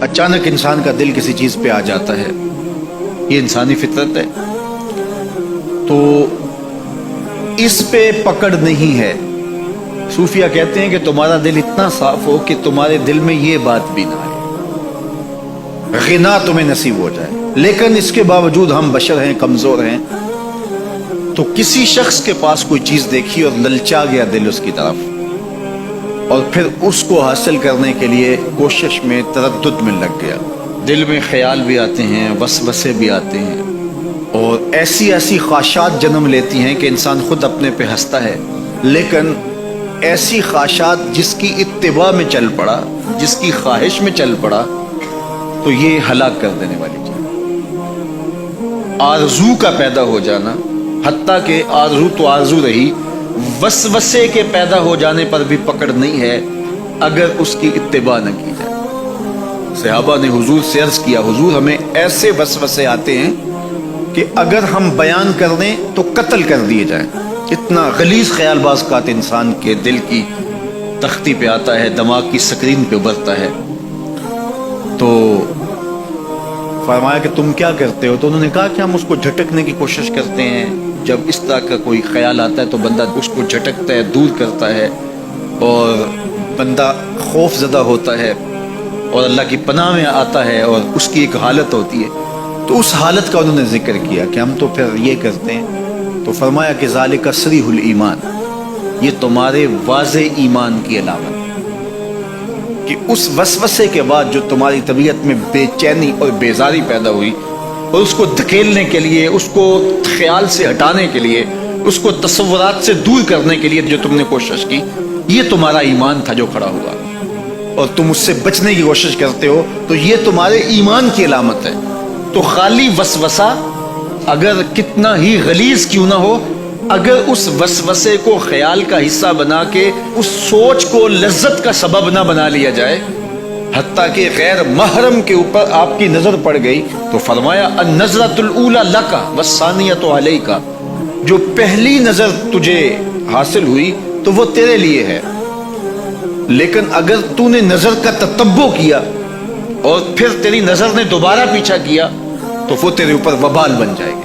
اچانک انسان کا دل کسی چیز پہ آ جاتا ہے، یہ انسانی فطرت ہے، تو اس پہ پکڑ نہیں ہے۔ صوفیہ کہتے ہیں کہ تمہارا دل اتنا صاف ہو کہ تمہارے دل میں یہ بات بھی نہ آئے، غنا تمہیں نصیب ہو جائے، لیکن اس کے باوجود ہم بشر ہیں، کمزور ہیں، تو کسی شخص کے پاس کوئی چیز دیکھی اور للچا گیا دل اس کی طرف، اور پھر اس کو حاصل کرنے کے لیے کوشش میں تردد میں لگ گیا۔ دل میں خیال بھی آتے ہیں، وسوسے بھی آتے ہیں، اور ایسی ایسی خواہشات جنم لیتی ہیں کہ انسان خود اپنے پہ ہنستا ہے، لیکن ایسی خواہشات جس کی اتباع میں چل پڑا، جس کی خواہش میں چل پڑا، تو یہ ہلاک کر دینے والی چیز۔ آرزو کا پیدا ہو جانا، حتیٰ کہ آرزو تو آرزو رہی، وسوسے کے پیدا ہو جانے پر بھی پکڑ نہیں ہے اگر اس کی اتباع نہ کی جائے۔ صحابہ نے حضور سے عرض کیا، حضور ہمیں ایسے وسوسے آتے ہیں کہ اگر ہم بیان کر دیں تو قتل کر دیے جائیں۔ اتنا غلیظ خیال باز کا انسان کے دل کی تختی پہ آتا ہے، دماغ کی سکرین پہ ابھرتا ہے۔ تو فرمایا کہ تم کیا کرتے ہو؟ تو انہوں نے کہا کہ ہم اس کو جھٹکنے کی کوشش کرتے ہیں، جب اس طرح کا کوئی خیال آتا ہے تو بندہ اس کو جھٹکتا ہے، دور کرتا ہے، اور بندہ خوف زدہ ہوتا ہے اور اللہ کی پناہ میں آتا ہے، اور اس کی ایک حالت ہوتی ہے۔ تو اس حالت کا انہوں نے ذکر کیا کہ ہم تو پھر یہ کرتے ہیں۔ تو فرمایا کہ ذالک صریح الایمان، یہ تمہارے واضح ایمان کی علامت ہے کہ اس وسوسے کے بعد جو تمہاری طبیعت میں بے چینی اور بیزاری پیدا ہوئی، اور اس کو دھکیلنے کے لیے، اس کو خیال سے ہٹانے کے لیے، اس کو تصورات سے دور کرنے کے لیے جو تم نے کوشش کی، یہ تمہارا ایمان تھا جو کھڑا ہوا، اور تم اس سے بچنے کی کوشش کرتے ہو، تو یہ تمہارے ایمان کی علامت ہے۔ تو خالی وسوسہ اگر کتنا ہی غلیظ کیوں نہ ہو، اگر اس وسوسے کو خیال کا حصہ بنا کے اس سوچ کو لذت کا سبب نہ بنا لیا جائے، حتیٰ کہ غیر محرم کے اوپر آپ کی نظر پڑ گئی، تو فرمایا النظرۃ الاولی لک والثانیۃ علیک، جو پہلی نظر تجھے حاصل ہوئی تو وہ تیرے لیے ہے، لیکن اگر تو نے نظر کا تتبع کیا اور پھر تیری نظر نے دوبارہ پیچھا کیا تو وہ تیرے اوپر وبال بن جائے گی۔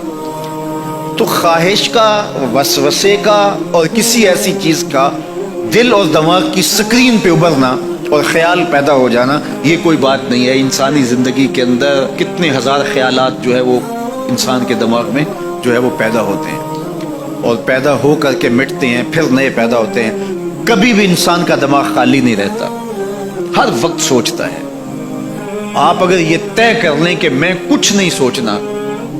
تو خواہش کا، وسوسے کا، اور کسی ایسی چیز کا دل اور دماغ کی سکرین پہ ابھرنا اور خیال پیدا ہو جانا، یہ کوئی بات نہیں ہے۔ انسانی زندگی کے اندر کتنے ہزار خیالات جو ہے وہ انسان کے دماغ میں جو ہے وہ پیدا ہوتے ہیں، اور پیدا ہو کر کے مٹتے ہیں، پھر نئے پیدا ہوتے ہیں۔ کبھی بھی انسان کا دماغ خالی نہیں رہتا، ہر وقت سوچتا ہے۔ آپ اگر یہ طے کر لیں کہ میں کچھ نہیں سوچنا،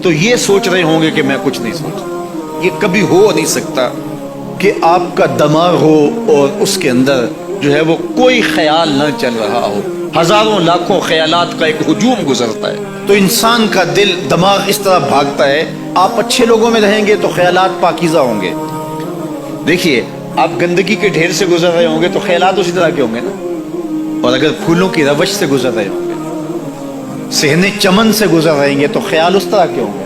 تو یہ سوچ رہے ہوں گے کہ میں کچھ نہیں سوچنا۔ یہ کبھی ہو نہیں سکتا کہ آپ کا دماغ ہو اور اس کے اندر جو ہے وہ کوئی خیال نہ چل رہا ہو، ہزاروں لاکھوں خیالات کا ایک ہجوم گزرتا ہے۔ تو انسان کا دل، دماغ اس طرح بھاگتا ہے۔ آپ اچھے لوگوں میں رہیں گے تو خیالات پاکیزہ ہوں گے۔ دیکھیے، آپ گندگی کے ڈھیر سے گزر رہے ہوں گے تو خیالات اسی طرح کے ہوں گے نا، اور اگر پھولوں کی روش سے گزر رہے ہوں گے، صحن چمن سے گزر رہیں گے تو خیال اس طرح کے ہوں گے۔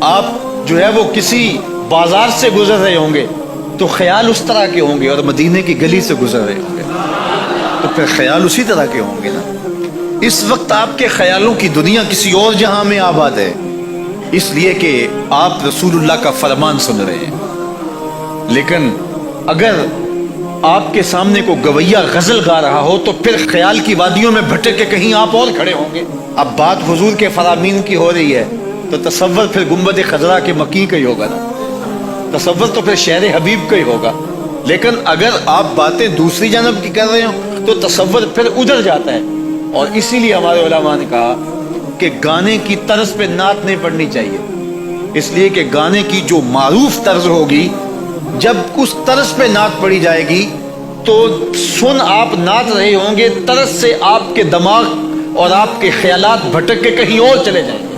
آپ جو ہے وہ کسی بازار سے گزر رہے ہوں گے تو خیال اس طرح کے ہوں گے، اور مدینے کی گلی سے گزر رہے ہوں گے تو پھر خیال اسی طرح کے ہوں گے نا۔ اس وقت آپ کے خیالوں کی دنیا کسی اور جہاں میں آباد ہے، اس لیے کہ آپ رسول اللہ کا فرمان سن رہے ہیں۔ لیکن اگر آپ کے سامنے کو گویا غزل گا رہا ہو تو پھر خیال کی وادیوں میں بھٹک کے کہیں آپ اور کھڑے ہوں گے۔ اب بات حضور کے فرامین کی ہو رہی ہے تو تصور پھر گنبد خضرا کے مکی کا ہی ہوگا نا، تصور تو پھر شہر حبیب کا ہی ہوگا۔ لیکن اگر آپ باتیں دوسری جانب کی کر رہے ہوں تو تصور پھر ادھر جاتا ہے، اور اسی لیے ہمارے علماء نے کہا کہ گانے کی طرز پہ نعت نہیں پڑھنی چاہیے، اس لیے کہ گانے کی جو معروف طرز ہوگی، جب اس طرز پہ نعت پڑھی جائے گی تو سن آپ نعت رہے ہوں گے، طرز سے آپ کے دماغ اور آپ کے خیالات بھٹک کے کہیں اور چلے جائیں گے۔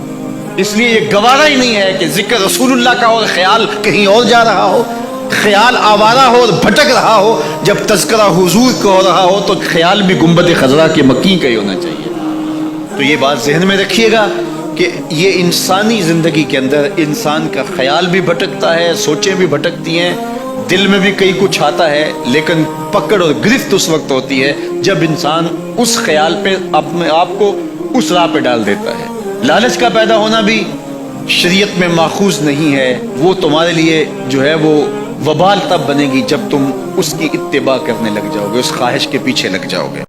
اس لیے یہ گوارا ہی نہیں ہے کہ ذکر رسول اللہ کا اور خیال کہیں اور جا رہا ہو، خیال آوارہ ہو اور بھٹک رہا ہو۔ جب تذکرہ حضور کا ہو رہا ہو تو خیال بھی گنبد خضرا کے مکی کا ہی ہونا چاہیے۔ تو یہ بات ذہن میں رکھیے گا کہ یہ انسانی زندگی کے اندر انسان کا خیال بھی بھٹکتا ہے، سوچیں بھی بھٹکتی ہیں، دل میں بھی کئی کچھ آتا ہے، لیکن پکڑ اور گرفت اس وقت ہوتی ہے جب انسان اس خیال پہ اپنے آپ کو اس راہ پہ ڈال دیتا ہے۔ لالچ کا پیدا ہونا بھی شریعت میں ماخوذ نہیں ہے، وہ تمہارے لیے جو ہے وہ وبال تب بنے گی جب تم اس کی اتباع کرنے لگ جاؤ گے، اس خواہش کے پیچھے لگ جاؤ گے۔